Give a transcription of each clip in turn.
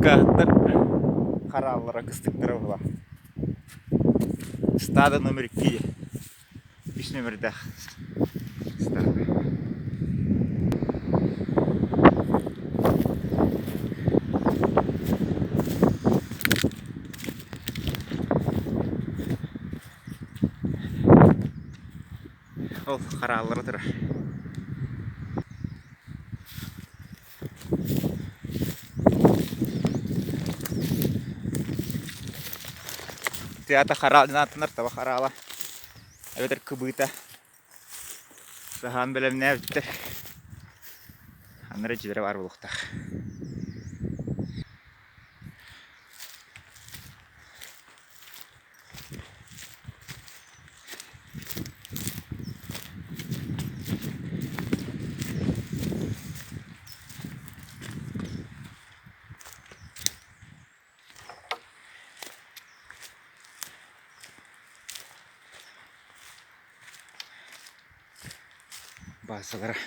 Каттар қаралылара кыстыктары була. Стада номер 2. 3 номерде стада. Ол қаралылары тұр. Театр харал динатынар таба харала. Әбетер кыбыта. Сахан белем не биттер. Аннары җидәре бар булыктак. Басылары.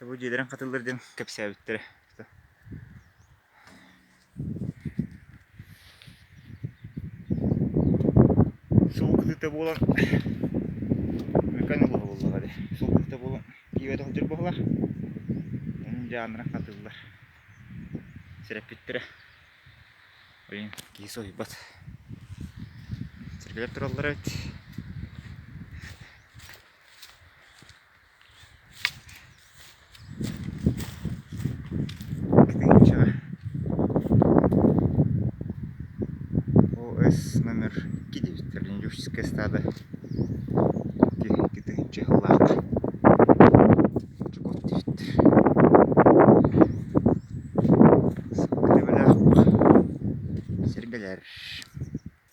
Bu җидәрен катылдырдым кепсә биттер. Суык дип булган. Меканы булган гады. Суык дип булган. Кибәдә хәзер булган. Җанына катылдылар. Сирәп биттер. Oyun giysi oybat. Sirkelep durallar evet. Gidince OS номер 2 bitirdiğince uçsuz kestade.